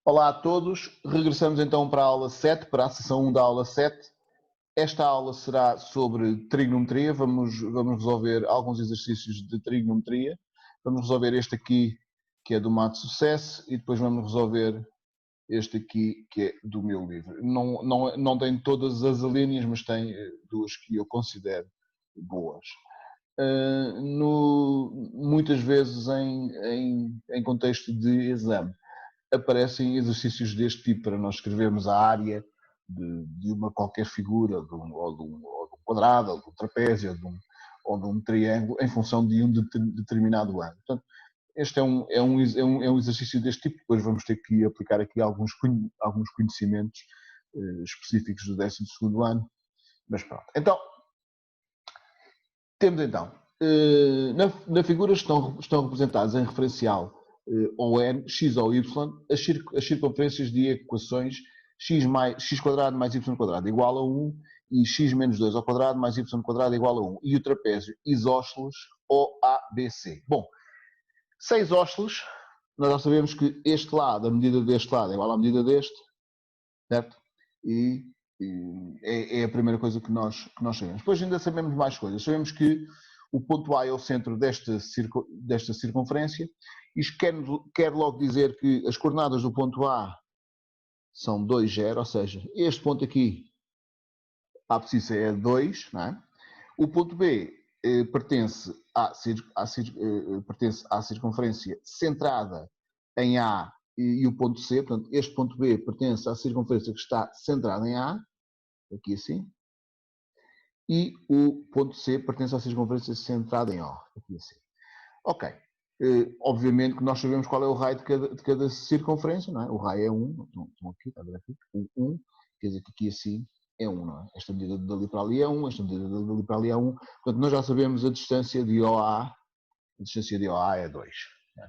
Olá a todos, regressamos então para a aula 7, para a sessão 1 da aula 7. Esta aula será sobre trigonometria, vamos resolver alguns exercícios de trigonometria. Vamos resolver este aqui, que é do Mato Sucesso, e depois vamos resolver este aqui, que é do meu livro. Não tem todas as alíneas, mas tem duas que eu considero boas. Muitas vezes em contexto de exame aparecem exercícios deste tipo para nós escrevermos a área de uma qualquer figura, ou de um quadrado, ou de um trapézio, ou de um triângulo, em função de um determinado ângulo. Portanto, este é um exercício deste tipo, depois vamos ter que aplicar aqui alguns conhecimentos específicos do 12º ano, mas pronto. Então, temos então, na figura estão representados em referencial ou n, x ou y, as circunferências de equações x quadrado mais y quadrado igual a 1 e x menos 2 ao quadrado mais y quadrado igual a 1. E o trapézio isósceles OABC. Bom, se é isósceles, nós já sabemos que este lado, a medida deste lado é igual à medida deste, certo? E é a primeira coisa que nós sabemos. Depois ainda sabemos mais coisas. Sabemos que o ponto A é o centro desta circunferência. Isto quer logo dizer que as coordenadas do ponto A são 2, 0, ou seja, este ponto aqui, a abscissa é 2, não é? O ponto B pertence à circunferência centrada em A e o ponto C, portanto, este ponto B pertence à circunferência que está centrada em A, aqui assim, e o ponto C pertence à circunferência centrada em O, aqui assim. Ok. Obviamente que nós sabemos qual é o raio de cada circunferência, não é? O raio é 1, estão aqui, está a ver aqui? 1, quer dizer que aqui assim é 1, não é? Esta medida dali para ali é 1, esta medida dali para ali é 1. Portanto, nós já sabemos a distância de OA é 2. É?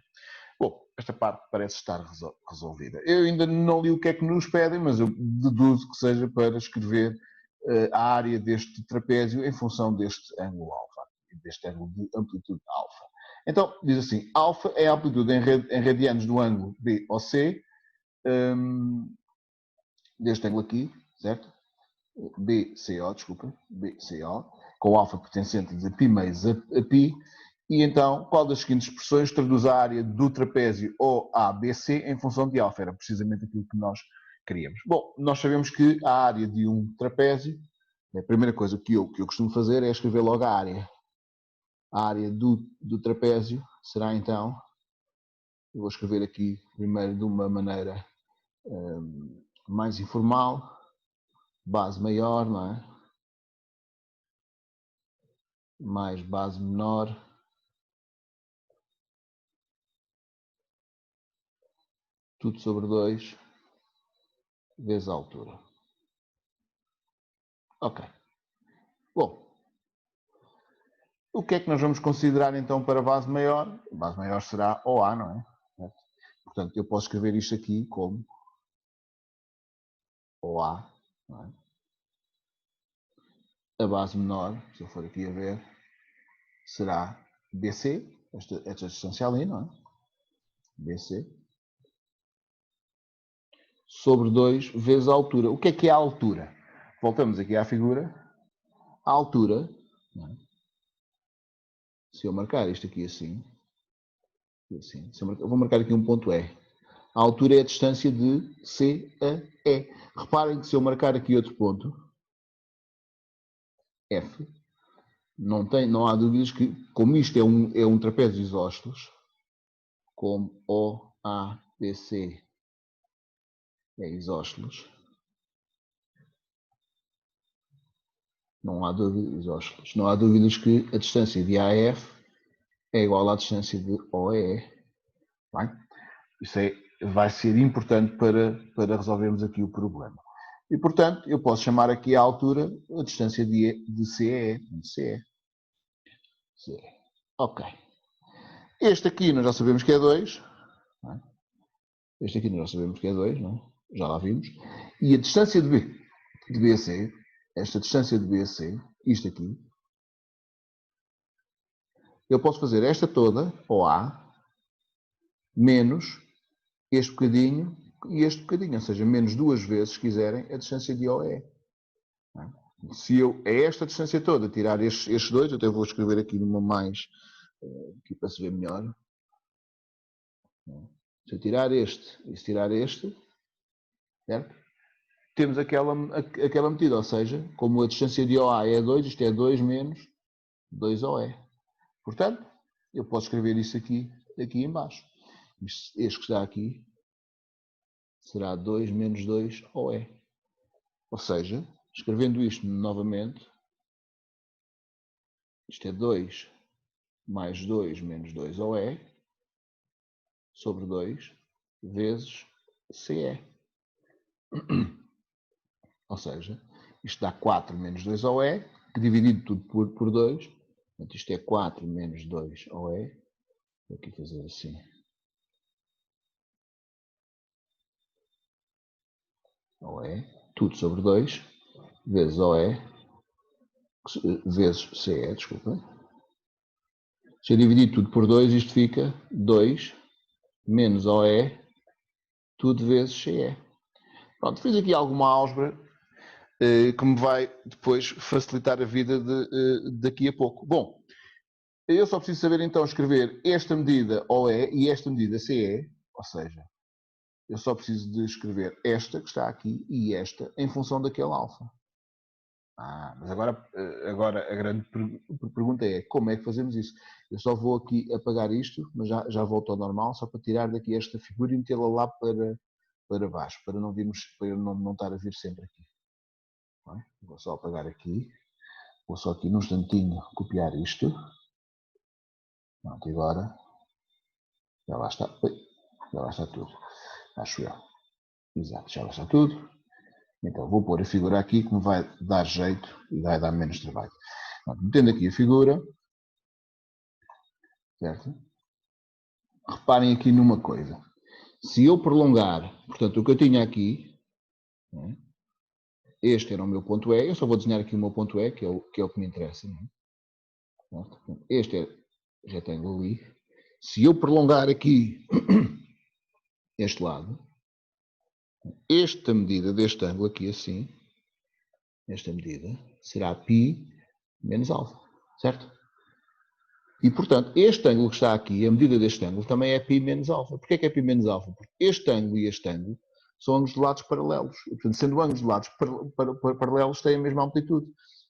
Bom, esta parte parece estar resolvida. Eu ainda não li o que é que nos pedem, mas eu deduzo que seja para escrever a área deste trapézio em função deste ângulo alfa, deste ângulo de amplitude alfa. Então, diz assim, alfa é a amplitude em radianos do ângulo BOC, deste ângulo aqui, certo? BCO, desculpa, BCO, com alfa pertencente de π mais a π, e então, qual das seguintes expressões traduz a área do trapézio OABC em função de alfa? Era precisamente aquilo que nós queríamos. Bom, nós sabemos que a área de um trapézio, a primeira coisa que eu costumo fazer é escrever logo a área. A área do trapézio será então, eu vou escrever aqui primeiro de uma maneira mais informal, base maior, não é? Mais base menor. Tudo sobre 2 vezes a altura. Ok. Bom. O que é que nós vamos considerar então para a base maior? A base maior será OA, não é? Portanto, eu posso escrever isto aqui como OA, não é? A base menor, se eu for aqui a ver, será BC, esta distância ali, não é? BC, sobre 2 vezes a altura. O que é a altura? Voltamos aqui à figura. A altura, não é? Se eu marcar isto aqui assim, eu vou marcar aqui um ponto E. A altura é a distância de C a E. Reparem que se eu marcar aqui outro ponto, F, não há dúvidas que, como isto é um trapézio isósceles, como OABC é isósceles, não há dúvidas que a distância de AF é igual à distância de OE. Bem, isso vai ser importante para resolvermos aqui o problema. E, portanto, eu posso chamar aqui a altura a distância de CE. Ok. Este aqui nós já sabemos que é 2. Este aqui nós já sabemos que é 2, não é? Já lá vimos. E a distância de BC, esta distância de BC, isto aqui, eu posso fazer esta toda, OA, menos este bocadinho, e este bocadinho, ou seja, menos 2 vezes, se quiserem, a distância de OE. Se eu, a esta distância toda, tirar estes dois, eu até vou escrever aqui numa mais, aqui para se ver melhor. Se eu tirar este e se tirar este, certo? Temos aquela medida, ou seja, como a distância de OA é 2, isto é 2 menos 2OE. Portanto, eu posso escrever isso aqui em baixo. Este que está aqui será 2 menos 2OE. Ou seja, escrevendo isto novamente, isto é 2 mais 2 menos 2OE sobre 2 vezes CE. Ou seja, isto dá 4 menos 2OE, que dividido tudo por 2, portanto isto é 4 menos 2OE. Vou aqui fazer assim. OE, tudo sobre 2, vezes OE, vezes CE, desculpa. Se eu dividir tudo por 2, isto fica 2 menos OE, tudo vezes CE. Pronto, fiz aqui alguma álgebra que me vai depois facilitar a vida daqui a pouco. Bom, eu só preciso saber então escrever esta medida OE e esta medida CE, ou seja, eu só preciso de escrever esta que está aqui e esta em função daquele alfa. Mas agora a grande pergunta é como é que fazemos isso? Eu só vou aqui apagar isto, mas já volto ao normal, só para tirar daqui esta figura e metê-la lá para baixo, para não estar a vir sempre aqui. É? Vou só apagar aqui, vou só aqui num instantinho copiar isto. Pronto, agora já lá está tudo, acho eu. Exato, já lá está tudo. Então vou pôr a figura aqui que me vai dar jeito e vai dar menos trabalho. Pronto, metendo aqui a figura, certo? Reparem aqui numa coisa. Se eu prolongar, portanto, o que eu tinha aqui, este era o meu ponto E, eu só vou desenhar aqui o meu ponto E, que é o que me interessa. Este é retângulo ali. Se eu prolongar aqui este lado, esta medida deste ângulo aqui assim, esta medida, será π menos alfa, certo? E, portanto, este ângulo que está aqui, a medida deste ângulo, também é π menos alfa. Porquê que é π menos alfa? Porque este ângulo e este ângulo são ângulos de lados paralelos. E, portanto, sendo ângulos de lados paralelos, têm a mesma amplitude.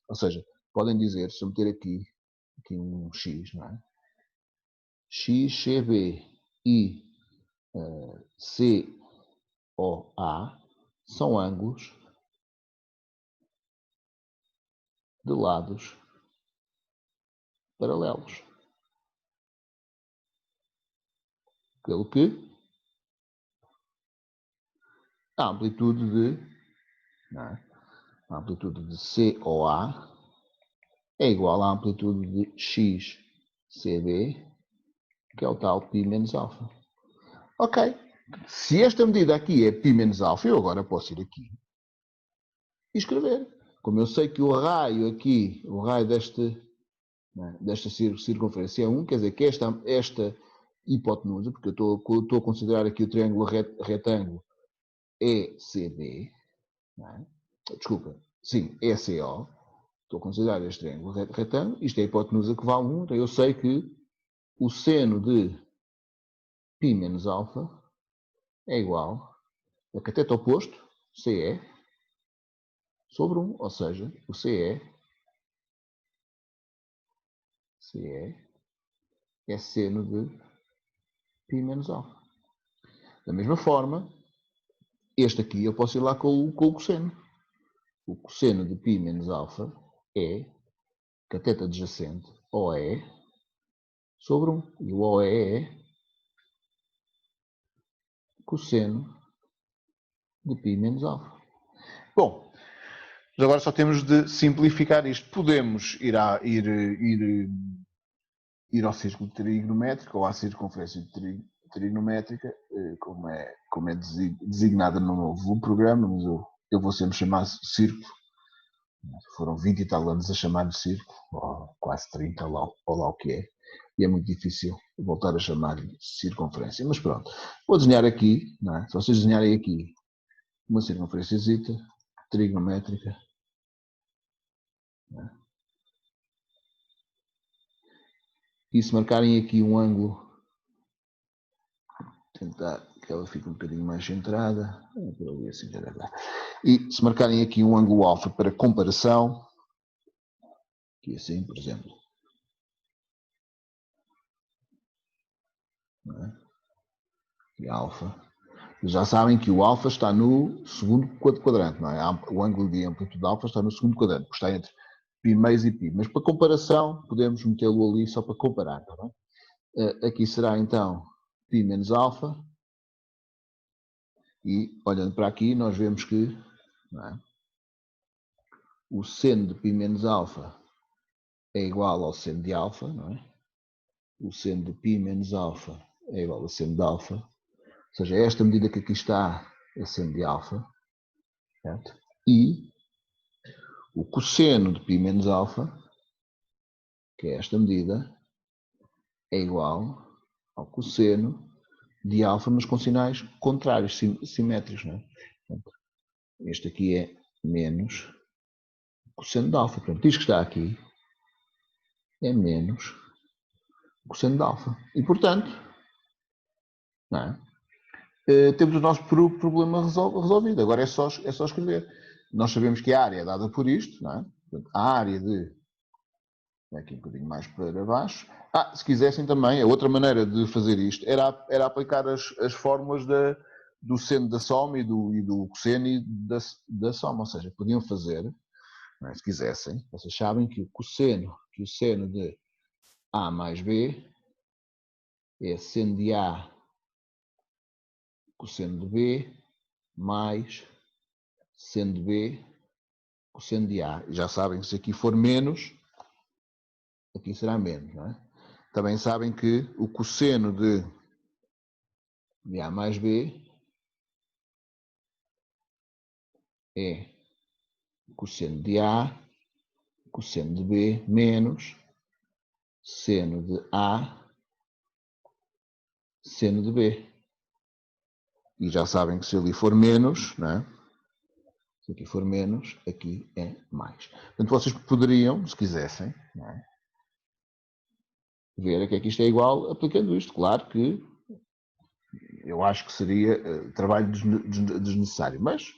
Ou seja, podem dizer, se eu meter aqui um x, não é? X, CB e COA são ângulos de lados paralelos. Pelo que a amplitude a amplitude de COA é igual à amplitude de XCB, que é o tal π menos alfa. Ok. Se esta medida aqui é π menos alfa, eu agora posso ir aqui e escrever. Como eu sei que o raio aqui, o raio desta circunferência é 1, quer dizer que esta hipotenusa, porque eu estou a considerar aqui o triângulo retângulo ECB, desculpa, sim, ECO, estou a considerar este triângulo retângulo, isto é a hipotenusa que vale 1, então eu sei que o seno de π menos alfa é igual a cateto oposto, CE, sobre 1, ou seja, o CE é seno de π menos alfa. Da mesma forma, este aqui eu posso ir lá com o cosseno. O cosseno de π menos alfa é cateto adjacente, OE, sobre 1. E o OE é cosseno de π menos alfa. Bom, agora só temos de simplificar isto. Podemos ir ao círculo trigonométrico ou à circunferência trigonométrica, como é designada no novo programa, mas eu vou sempre chamar círculo. Foram 20 e tal anos a chamar-lhe círculo, ou quase 30, ou lá o que é. e é muito difícil voltar a chamar-lhe circunferência. Mas pronto, vou desenhar aqui, não é? Se vocês desenharem aqui uma circunferênciazita trigonométrica, não é? E se marcarem aqui um ângulo, tentar que ela fique um bocadinho mais centrada, assim, e se marcarem aqui um ângulo alfa para comparação, aqui assim, por exemplo, não é? E alfa, já sabem que o alfa está no segundo quadrante, não é? O ângulo de amplitude alfa está no segundo quadrante, que está entre π meios e π, mas para comparação podemos metê-lo ali só para comparar, tá bem? Aqui será então π menos alfa, e olhando para aqui nós vemos que, não é? O seno de π menos alfa é igual ao seno de alfa, não é? O seno de π menos alfa é igual ao seno de alfa, ou seja, esta medida que aqui está é seno de alfa, certo? E o cosseno de π menos alfa, que é esta medida, é igual ao cosseno de alfa, mas com sinais contrários, simétricos, não é? Portanto, este aqui é menos cosseno de alfa. Portanto, isto que está aqui é menos cosseno de alfa. E, portanto, não é? Temos o nosso problema resolvido. Agora é só escrever. Nós sabemos que a área é dada por isto, não é? Portanto, a área de... Aqui um bocadinho mais para baixo. Se quisessem também, a outra maneira de fazer isto era aplicar as fórmulas do seno da soma e do cosseno da soma. Ou seja, podiam fazer, não é? Se quisessem, vocês sabem que o seno de A mais B é seno de A cosseno de B mais seno de B cosseno de A. E já sabem que se aqui for menos, aqui será menos, não é? Também sabem que o cosseno de A mais B é cosseno de A, cosseno de B, menos seno de A, seno de B. E já sabem que se ali for menos, não é? Se aqui for menos, aqui é mais. Portanto, vocês poderiam, se quisessem, não é? Ver a que é que isto é igual aplicando isto. Claro que eu acho que seria trabalho desnecessário, mas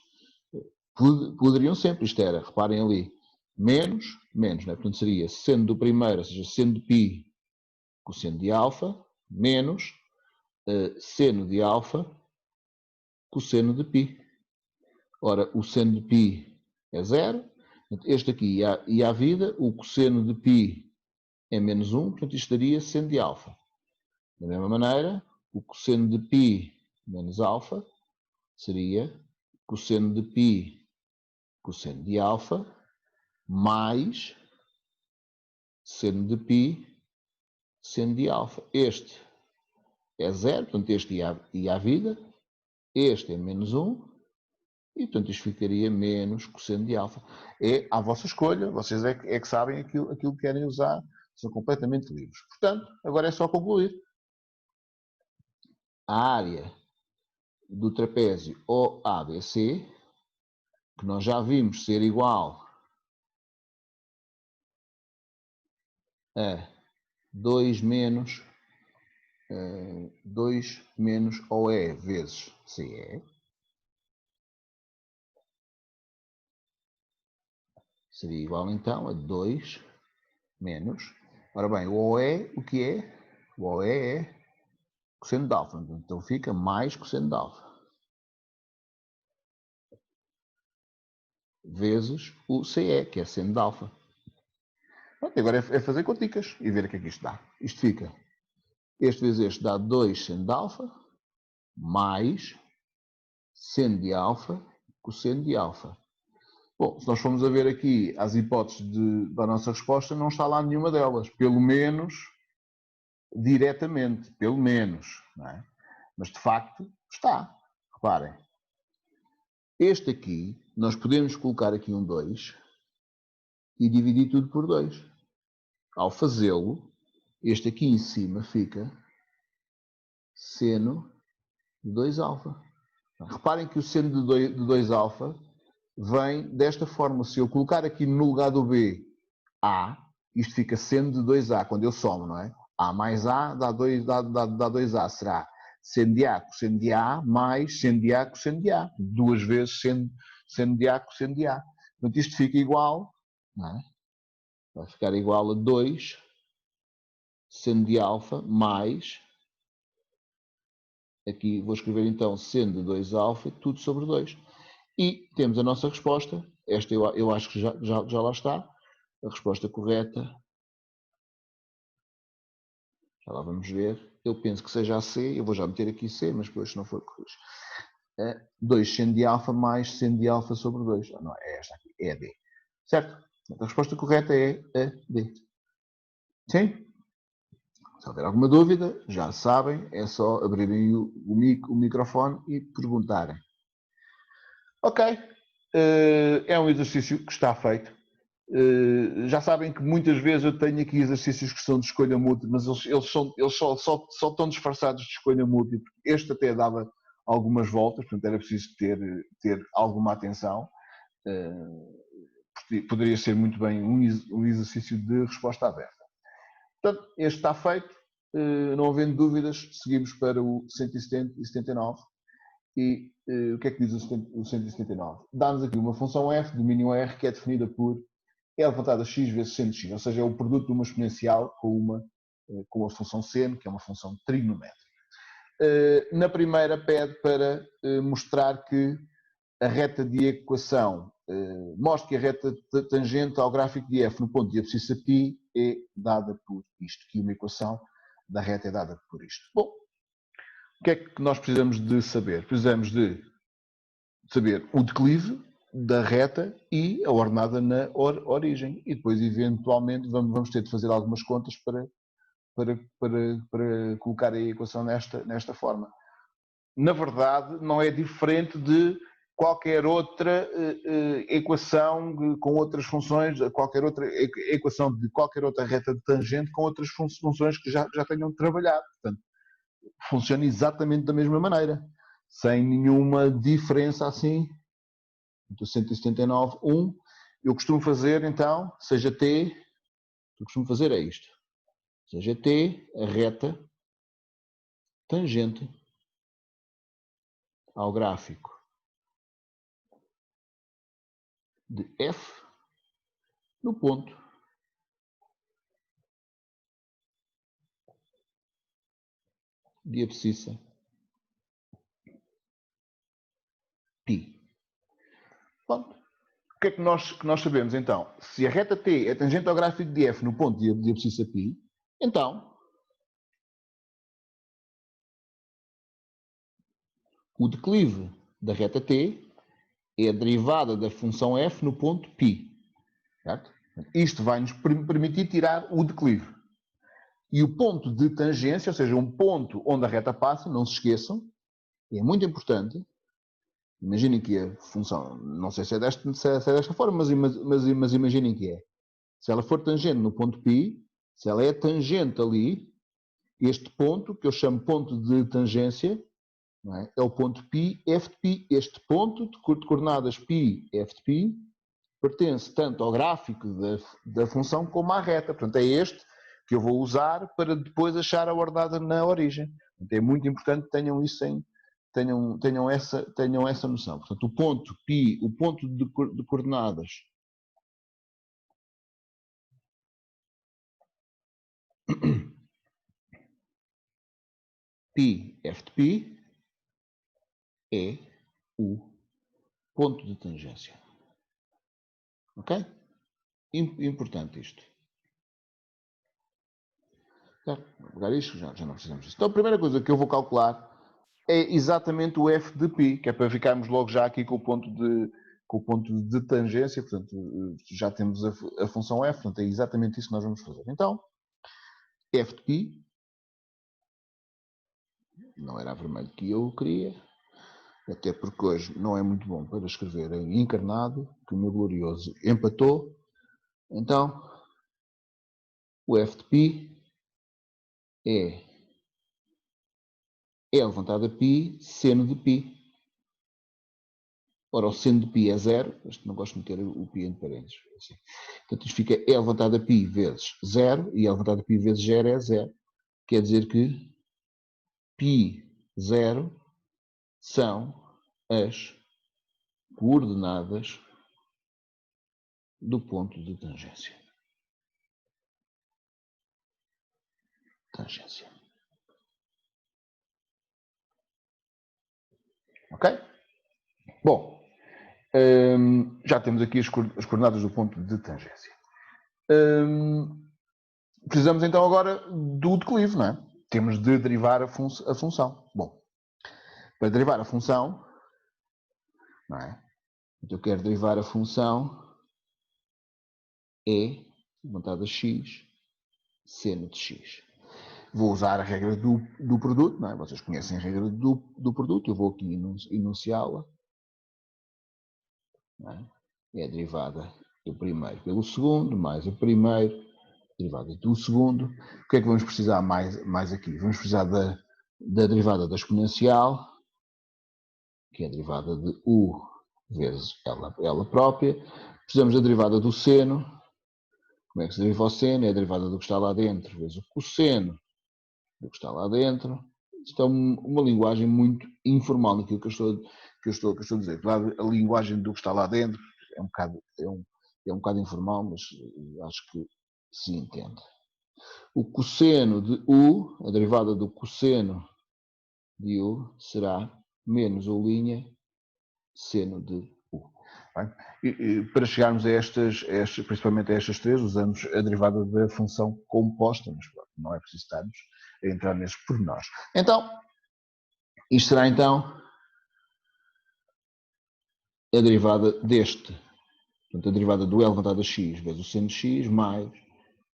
poderiam sempre. Isto era, reparem ali, menos, não é? Portanto, seria seno do primeiro, ou seja, seno de π cosseno de alfa, menos seno de alfa cosseno de π. Ora, o seno de π é zero, este aqui ia à vida, o cosseno de π é menos 1, portanto isto daria seno de alfa. Da mesma maneira, o cosseno de π menos alfa seria cosseno de π cosseno de alfa mais seno de π seno de alfa. Este é zero, portanto este ia à vida, este é menos 1, e portanto isto ficaria menos cosseno de alfa. É à vossa escolha, vocês é que sabem aquilo que querem usar, são completamente livres. Portanto, agora é só concluir. A área do trapézio OABC, que nós já vimos ser igual a 2 menos OE vezes CE, seria igual então a 2 menos, ora bem, o OE, o que é? O OE é cosseno de alfa, então fica mais cosseno de alfa, vezes o CE, que é seno de alfa. Pronto, agora é fazer continhas e ver o que é que isto dá. Isto fica, este vezes este dá 2 seno de alfa, mais seno de alfa, cosseno de alfa. Bom, se nós formos a ver aqui as hipóteses da nossa resposta, não está lá nenhuma delas, pelo menos diretamente, pelo menos, não é? Mas de facto está. Reparem, este aqui, nós podemos colocar aqui um 2 e dividir tudo por 2. Ao fazê-lo, Este aqui em cima fica seno de 2α. Reparem que o seno de 2α vem desta forma. Se eu colocar aqui no lugar do B A, isto fica seno de 2A, quando eu somo, não é? A mais A dá 2A. Será seno de A cosseno de A mais seno de A cosseno de A. Duas vezes seno de A cosseno de A. Portanto, isto fica igual, não é? Vai ficar igual a 2 seno de alfa mais, aqui vou escrever então seno de 2α, tudo sobre 2. E temos a nossa resposta. Esta eu acho que já lá está. A resposta correta. Já lá vamos ver. Eu penso que seja a C. Eu vou já meter aqui C, mas depois se não for, corrijo. 2 seno de alfa mais seno de alfa sobre 2. Não, é esta aqui. É a D. Certo? A resposta correta é a D. Sim? Se houver alguma dúvida, já sabem, é só abrirem o microfone e perguntarem. Ok, é um exercício que está feito. Já sabem que muitas vezes eu tenho aqui exercícios que são de escolha múltipla, mas eles só estão disfarçados de escolha múltipla. Este até dava algumas voltas, portanto era preciso ter alguma atenção. Poderia ser muito bem um exercício de resposta aberta. Portanto, este está feito. Não havendo dúvidas, seguimos para o 179. E o que é que diz o 179? Dá-nos aqui uma função f, domínio R, que é definida por E elevado a x vezes seno de x, ou seja, é o produto de uma exponencial com a função seno, que é uma função trigonométrica. Na primeira pede para mostrar que a reta de equação, mostra que a reta tangente ao gráfico de f no ponto de abscissa π é dada por isto, que uma equação da reta é dada por isto. Bom, o que é que nós precisamos de saber? Precisamos de saber o declive da reta e a ordenada na origem. E depois, eventualmente, vamos ter de fazer algumas contas para colocar a equação nesta forma. Na verdade, não é diferente de qualquer outra equação com outras funções, qualquer outra equação de qualquer outra reta de tangente com outras funções que já tenham trabalhado. Portanto, funciona exatamente da mesma maneira, sem nenhuma diferença assim. Do 179, 1. Eu costumo fazer, então, seja T, eu costumo fazer é isto. Seja T, a reta tangente ao gráfico de F no ponto de abscissa π. Pronto. O que é que nós sabemos, então? Se a reta T é tangente ao gráfico de F no ponto de abscissa π, então o declive da reta T é a derivada da função F no ponto π. Certo? Isto vai nos permitir tirar o declive. E o ponto de tangência, ou seja, um ponto onde a reta passa, não se esqueçam, é muito importante. Imaginem que a função, não sei se é desta forma, mas imaginem que é. Se ela for tangente no ponto π, se ela é tangente ali, este ponto, que eu chamo ponto de tangência, não é? É o ponto π, f de π. Este ponto de coordenadas π, f de π, pertence tanto ao gráfico da função como à reta. Portanto, é este que eu vou usar para depois achar a ordenada na origem. Portanto, é muito importante que tenham isso tenham essa noção. Portanto, o ponto π, o ponto de coordenadas π, f de π, é o ponto de tangência. Ok? Importante isto. Certo? Vou pegar isto, já não precisamos disso. Então, a primeira coisa que eu vou calcular é exatamente o f de π, que é para ficarmos logo já aqui com o ponto de tangência. Portanto, já temos a função f, portanto, é exatamente isso que nós vamos fazer. Então, f de π, não era a vermelho que eu queria, até porque hoje não é muito bom para escrever em encarnado, que o meu glorioso empatou. Então, o f de π é E levantado a π, seno de π. Ora, o seno de π é 0, este não gosto de meter o π entre parênteses. Assim. Portanto, isto fica E levantado a π vezes 0, e E levantado a π vezes 0 é 0. Quer dizer que π0 são as coordenadas do ponto de tangência. Ok? Bom, já temos aqui as coordenadas do ponto de tangência. Precisamos então agora do declive, não é? Temos de derivar a função. Bom, para derivar a função, não é? Então eu quero derivar a função E levantado a x, seno de x. Vou usar a regra do produto, não é? Vocês conhecem a regra do produto, eu vou aqui enunciá-la. É a derivada do primeiro pelo segundo, mais o primeiro, derivada do segundo. O que é que vamos precisar mais aqui? Vamos precisar da derivada da exponencial, que é a derivada de u vezes ela própria. Precisamos da derivada do seno. Como é que se deriva o seno? É a derivada do que está lá dentro vezes o cosseno do que está lá dentro. Isto é uma linguagem muito informal naquilo que eu estou a dizer. Claro, a linguagem do que está lá dentro é um bocado informal, mas acho que se entende. O cosseno de u, a derivada do cosseno de u, será menos u' seno de u. E para chegarmos a principalmente a estas três, usamos a derivada da função composta, mas não é preciso estarmos a entrar nesses pormenores. Então, isto será então a derivada deste. Portanto, a derivada do E levantado a x vezes o seno de x mais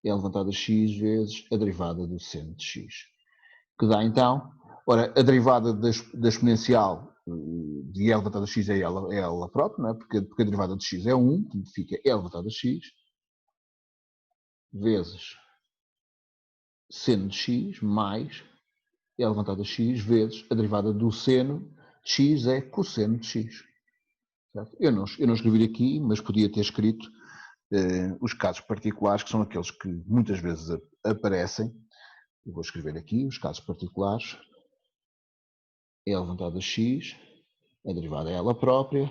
E levantado a x vezes a derivada do seno de x. Que dá então, ora, a derivada da exponencial de E levantado a x é ela própria, não é? Porque a derivada de x é 1, que fica E levantado a x vezes seno de x mais E levantado a x vezes a derivada do seno de x é cosseno de x. Certo? Eu não escrevi aqui, mas podia ter escrito os casos particulares, que são aqueles que muitas vezes aparecem. Eu vou escrever aqui os casos particulares. E levantado a x, a derivada é ela própria,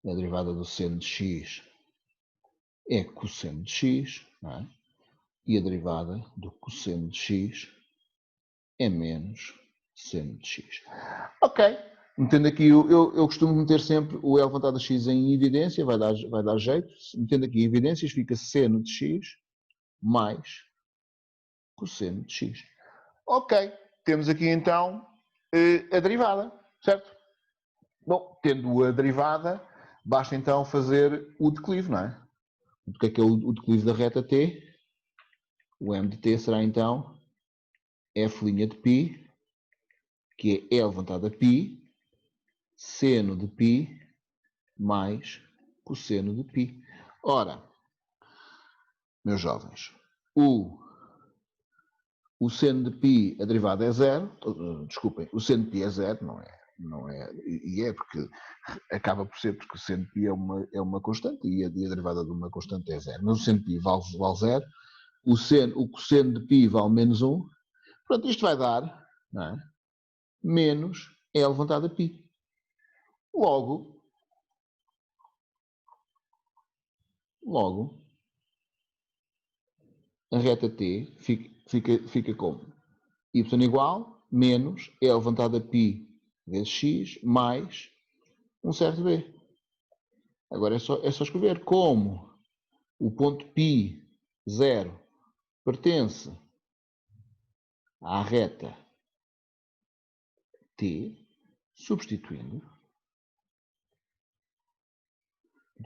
a derivada do seno de x é cosseno de x, não é? E a derivada do cosseno de x é menos seno de x. Ok, metendo aqui, eu costumo meter sempre o E levantado a x em evidência, vai dar jeito. Metendo aqui evidências, fica seno de x mais cosseno de x. Ok, temos aqui então a derivada, certo? Bom, tendo a derivada, basta então fazer o declive, não é? O que é o declive da reta t? O m de t será então f' de π, que é E levantado a π, seno de π mais cosseno de π. Ora, meus jovens, o seno de π, a derivada é 0, desculpem, o seno de π é 0, não é, e é porque acaba por ser porque o seno de π é uma constante e a derivada de uma constante é 0, mas o seno de π vale 0, o cosseno de π vale menos 1, portanto isto vai dar, não é? Menos E levantado a π. Logo, a reta t fica como y igual menos E levantado a π vezes x mais um certo b. Agora é só escrever como o ponto π 0 pertence à reta t, substituindo.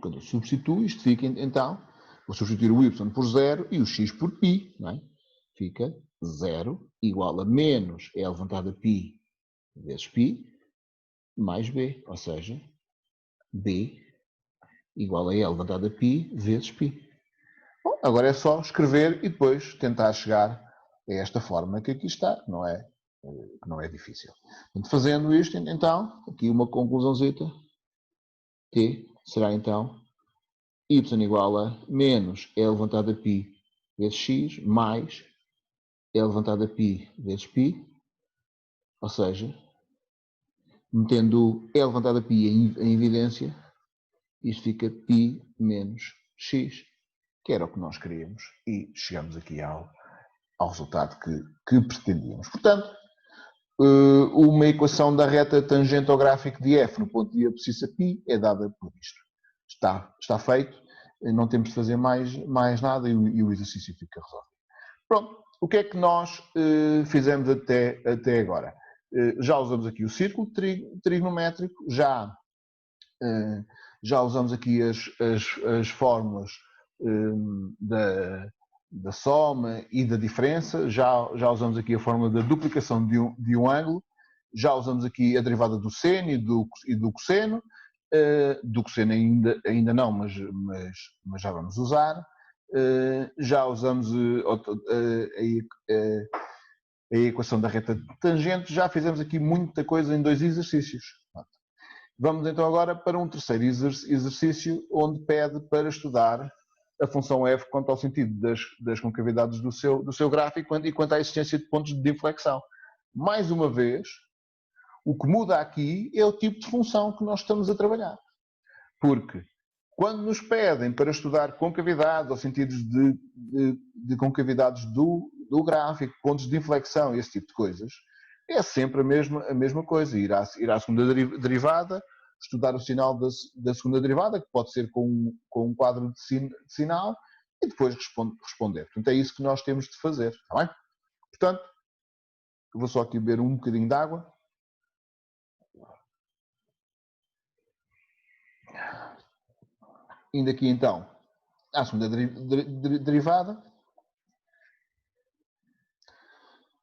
Quando eu substituo, isto fica então, vou substituir o y por 0 e o x por π, não é? Fica 0 igual a menos E levantado a π vezes π mais b, ou seja, b igual a E levantado a π vezes π. Bom, agora é só escrever e depois tentar chegar é esta forma que aqui está, que não é difícil. Portanto, fazendo isto, então, aqui uma conclusãozita, T será então y igual a menos E elevado a π vezes x mais E elevado a π vezes π, ou seja, metendo E elevado a π em evidência, isto fica π menos x, que era o que nós queríamos, e chegamos aqui ao resultado que pretendíamos. Portanto, uma equação da reta tangente ao gráfico de f no ponto de abscissa π é dada por isto. Está feito, não temos de fazer mais nada e o exercício fica resolvido. Pronto, o que é que nós fizemos até agora? Já usamos aqui o círculo trigonométrico, já usamos aqui as fórmulas da soma e da diferença, já usamos aqui a fórmula da duplicação de um ângulo, já usamos aqui a derivada do seno e do cosseno, do cosseno ainda não, mas já vamos usar. Já usamos a equação da reta tangente, já fizemos aqui muita coisa em 2 exercícios. Vamos então agora para um terceiro exercício, onde pede para estudar a função f quanto ao sentido das concavidades do seu gráfico e quanto à existência de pontos de inflexão. Mais uma vez, o que muda aqui é o tipo de função que nós estamos a trabalhar. Porque quando nos pedem para estudar concavidades ou sentidos de concavidades do gráfico, pontos de inflexão e esse tipo de coisas, é sempre a mesma coisa. Ir à segunda derivada, estudar o sinal da segunda derivada, que pode ser com um quadro de sinal, e depois responder. Portanto, é isso que nós temos de fazer. Está bem? Portanto, vou só aqui beber um bocadinho de água. Indo aqui então à segunda derivada,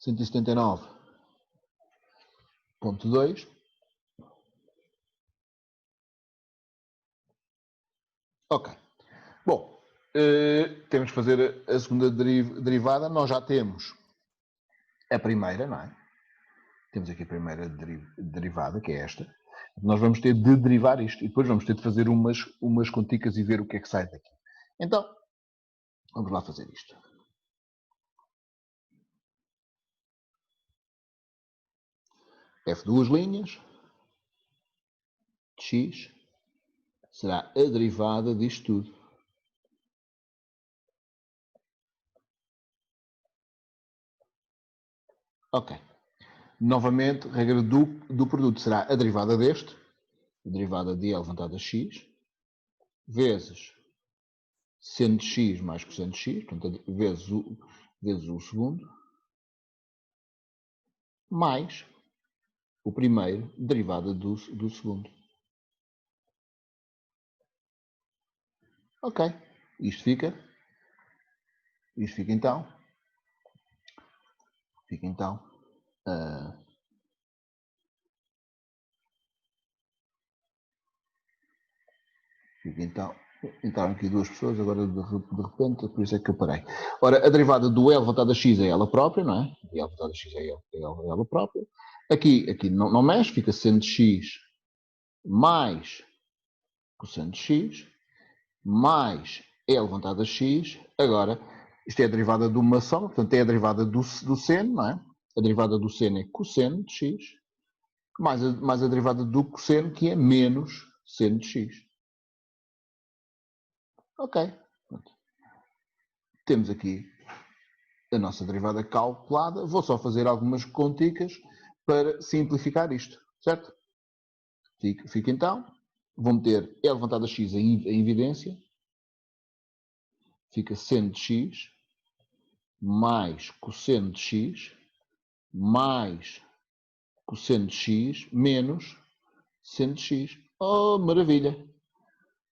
179.2. Ok. Bom, temos que fazer a segunda derivada. Nós já temos a primeira, não é? Temos aqui a primeira derivada, que é esta. Nós vamos ter de derivar isto e depois vamos ter de fazer umas conticas e ver o que é que sai daqui. Então, vamos lá fazer isto. F duas linhas, x, será a derivada disto tudo. Ok. Novamente, regra do produto será a derivada deste, a derivada de E elevado a x, vezes seno de x mais cosseno de x, portanto, vezes o segundo, mais o primeiro, derivada do segundo. Ok. Isto fica então. Fica então. Entraram aqui duas pessoas, agora de repente, por isso é que eu parei. Ora, a derivada do L elevado a x é ela própria, não é? E L elevado a x é ela própria. Aqui não mexe, fica seno de x mais cosseno de x, mais E elevado a x. Agora, isto é a derivada de uma soma, portanto é a derivada do seno, não é? A derivada do seno é cosseno de x, mais a derivada do cosseno, que é menos seno de x. Ok. Pronto. Temos aqui a nossa derivada calculada. Vou só fazer algumas conticas para simplificar isto, certo? Fica então. Vou meter E elevado a x em evidência. Fica seno de x mais cosseno de x mais cosseno de x menos seno de x. Oh, maravilha!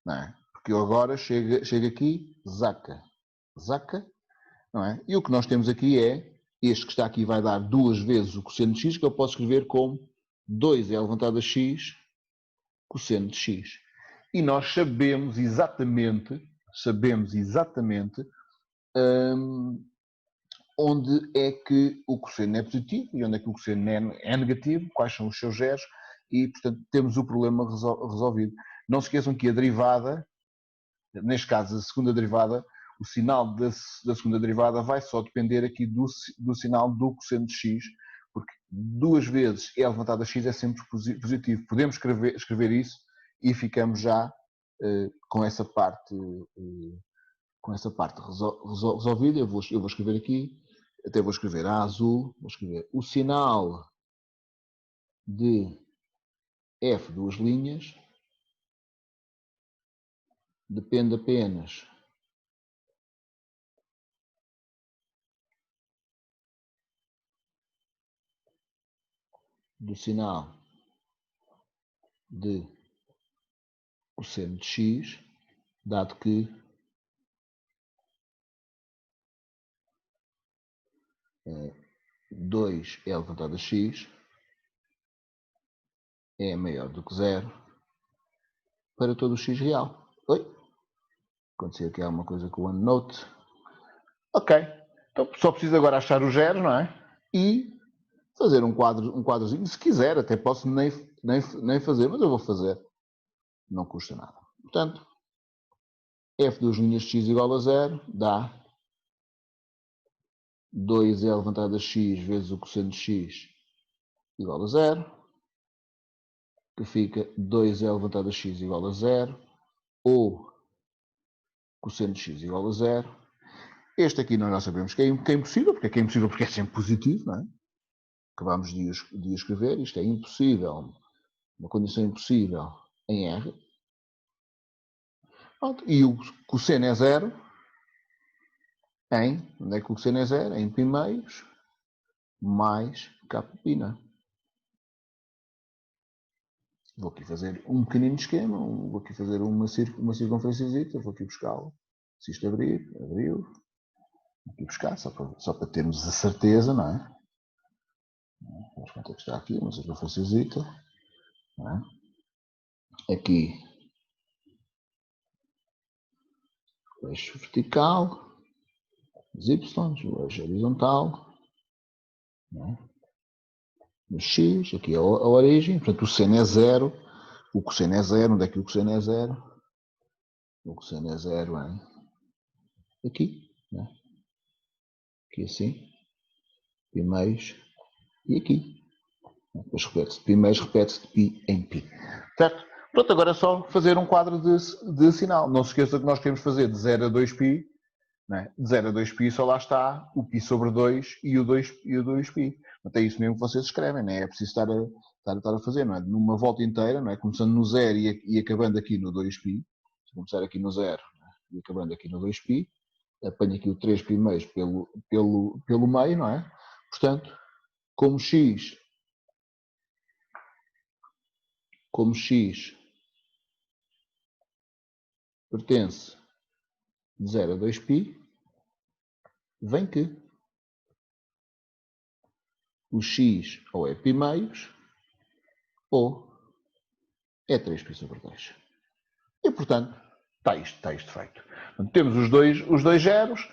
Não é? Porque eu agora chego aqui, zaca, não é? E o que nós temos aqui é, este que está aqui vai dar duas vezes o cosseno de x, que eu posso escrever como 2 elevado a x cosseno de x. E nós sabemos exatamente onde é que o cosseno é positivo e onde é que o cosseno é negativo, quais são os seus zeros, e, portanto, temos o problema resolvido. Não se esqueçam que a derivada, neste caso a segunda derivada, o sinal da segunda derivada vai só depender aqui do sinal do cosseno de x, porque 2 vezes e elevado a x é sempre positivo. Podemos escrever isso e ficamos já com essa parte resolvida. Eu vou escrever aqui, até vou escrever a azul, vou escrever o sinal de f duas linhas depende apenas do sinal de cosseno de x, dado que é 2 elevado a x é maior do que 0 para todo o x real. Oi? Aconteceu aqui alguma coisa com o OneNote. Ok. Então só preciso agora achar os zeros, não é? E fazer um quadrozinho. Se quiser, até posso nem fazer, mas eu vou fazer. Não custa nada. Portanto, f duas linhas de x igual a 0 dá 2e levantado a x vezes o cosseno de x igual a 0, que fica 2e levantado a x igual a 0, ou cosseno de x igual a 0. Este aqui nós já sabemos que é impossível, porque é sempre positivo, não é? Acabamos de o escrever, isto é impossível, uma condição impossível em R. Pronto. E o cosseno é 0 em, onde é que o cosseno é 0? Em π meios mais kπ, não é? Vou aqui fazer um pequenino esquema, vou aqui fazer uma circunferência, vou aqui buscá-lo. Se isto abrir, abriu. Vou aqui buscar, só para termos a certeza, não é? Vamos quanto é que está aqui, uma circunferência. É? Aqui, o eixo vertical, os y, o eixo horizontal, não é? No x, aqui é a origem, portanto o seno é 0, o cosseno é 0, onde é que o cosseno é 0? O cosseno é 0 aqui, né? Aqui assim, π meios, e aqui. Depois repete-se π meios, repete-se π em π. Certo? Pronto, agora é só fazer um quadro de sinal. Não se esqueça que nós queremos fazer de 0 a 2π, né? De 0 a 2π só lá está o π sobre 2 e o 2π. Portanto, é isso mesmo que vocês escrevem, não é? É preciso estar a fazer, não é? Numa volta inteira, não é? Começando no 0 e acabando aqui no 2π. Se começar aqui no 0, é? E acabando aqui no 2π, apanho aqui o 3π meios pelo meio, não é? Portanto, como x pertence de 0 a 2π, vem que o x ou é π meios ou é 3π sobre 2. E, portanto, está isto feito. Portanto, temos os dois zeros,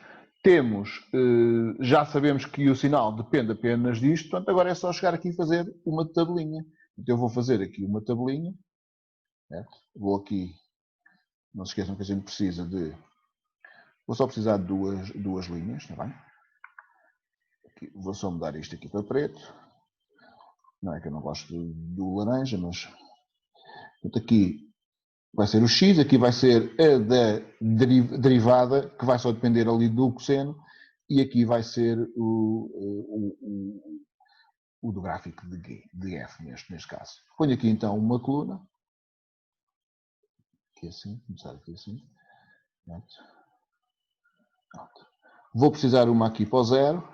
já sabemos que o sinal depende apenas disto, portanto, agora é só chegar aqui e fazer uma tabelinha. Então, eu vou fazer aqui uma tabelinha. Certo? Vou aqui, não se esqueçam que a gente precisa de... Vou só precisar de duas linhas, está bem? Aqui, vou só mudar isto aqui para preto. Não é que eu não gosto do laranja, mas... Portanto, aqui vai ser o x, aqui vai ser a da derivada, que vai só depender ali do cosseno, e aqui vai ser o do gráfico de f, neste caso. Ponho aqui então uma coluna, aqui assim, começar aqui assim. Pronto. Vou precisar uma aqui para o 0,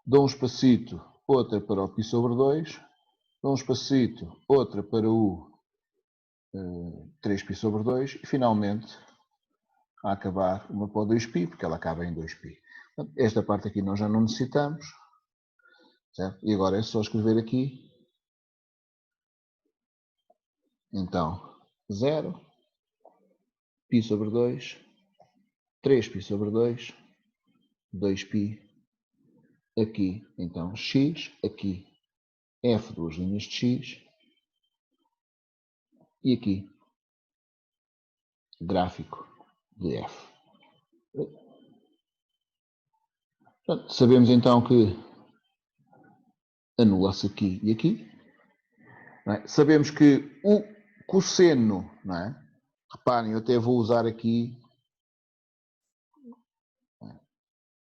dou um espacito, outra para o π sobre 2, dou um espacito, outra para o 3π sobre 2, e finalmente, a acabar, uma para o 2π, porque ela acaba em 2π. Esta parte aqui nós já não necessitamos, certo? E agora é só escrever aqui, então, 0, π sobre 2, 3π sobre 2, 2π aqui, então, x, aqui, f, duas linhas de x, e aqui, gráfico de f. Portanto, sabemos então que anula-se aqui e aqui. Não é? Sabemos que o cosseno, não é? Reparem, eu até vou usar aqui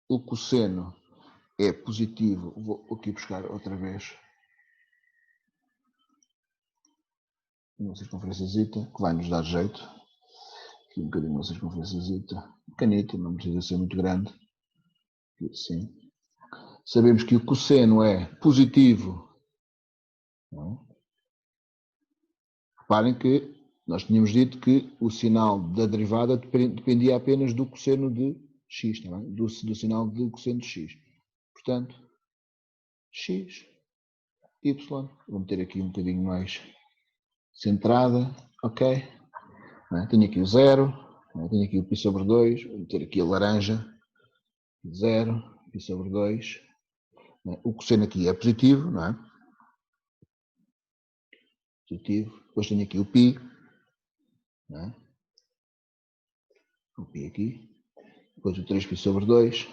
o cosseno é positivo. Vou aqui buscar outra vez uma circunferência que vai nos dar jeito. Aqui um bocadinho uma circunferência pequenita, não precisa ser muito grande. Aqui assim. Sabemos que o cosseno é positivo. Não é? Reparem que nós tínhamos dito que o sinal da derivada dependia apenas do cosseno de x, não é? do sinal do cosseno de x. Portanto, x, y. Vou meter aqui um bocadinho mais centrada, ok? É? Tenho aqui o 0, tenho aqui o π sobre 2, vou meter aqui a laranja, 0, π sobre 2. O cosseno aqui é positivo, não é? Positivo. Depois tenho aqui o π, não é? O π aqui. Depois o 3π sobre 2.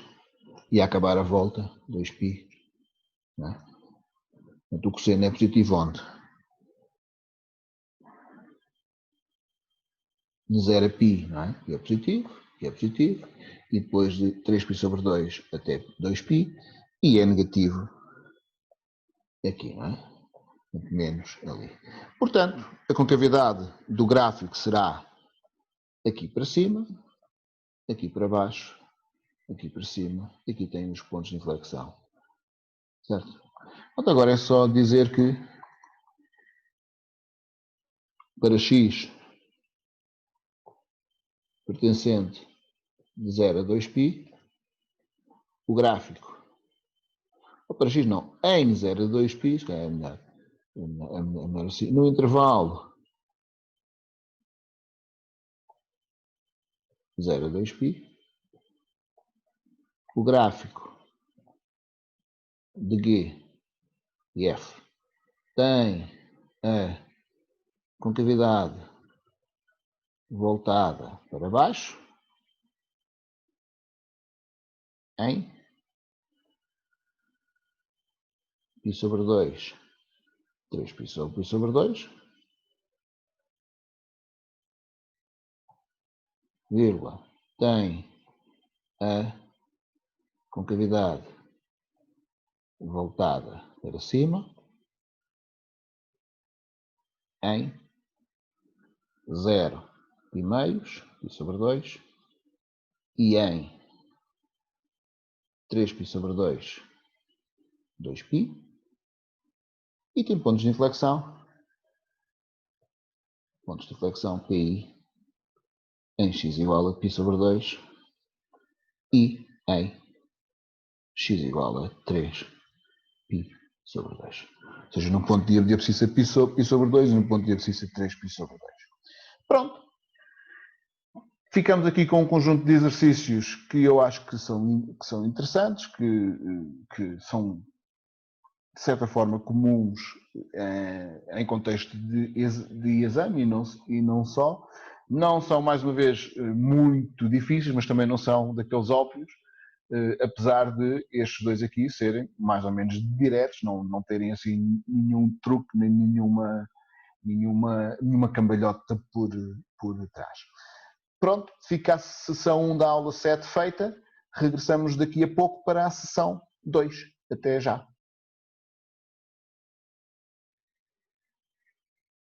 E a acabar a volta, 2π. Não é? Portanto, o cosseno é positivo onde? De 0 a π, não é? Que é positivo. E depois de 3π sobre 2 até 2π. E é negativo aqui, não é? Menos ali. Portanto, a concavidade do gráfico será aqui para cima, aqui para baixo, aqui para cima, e aqui tem os pontos de inflexão. Certo? Então, agora é só dizer que para x pertencente de 0 a 2π, o gráfico, ou para x não, em 0 a 2π, que é melhor assim, no intervalo 0 a 2π, o gráfico de G e F tem a concavidade voltada para baixo em π sobre 2, 3π sobre 2, vírgula, tem a concavidade voltada para cima em 0 π meios, π sobre 2, e em 3π sobre 2, 2π, e tem pontos de inflexão PI em x igual a π sobre 2 e em x igual a 3π sobre 2. Ou seja, num ponto de abscissa π sobre 2 e num ponto de abscissa 3π sobre 2. Pronto. Ficamos aqui com um conjunto de exercícios que eu acho que são interessantes, que são, de certa forma, comuns em contexto de exame e não só. Não são, mais uma vez, muito difíceis, mas também não são daqueles óbvios, apesar de estes dois aqui serem mais ou menos diretos, não terem assim nenhum truque, nem nenhuma cambalhota por trás. Pronto, fica a sessão 1 da aula 7 feita. Regressamos daqui a pouco para a sessão 2. Até já.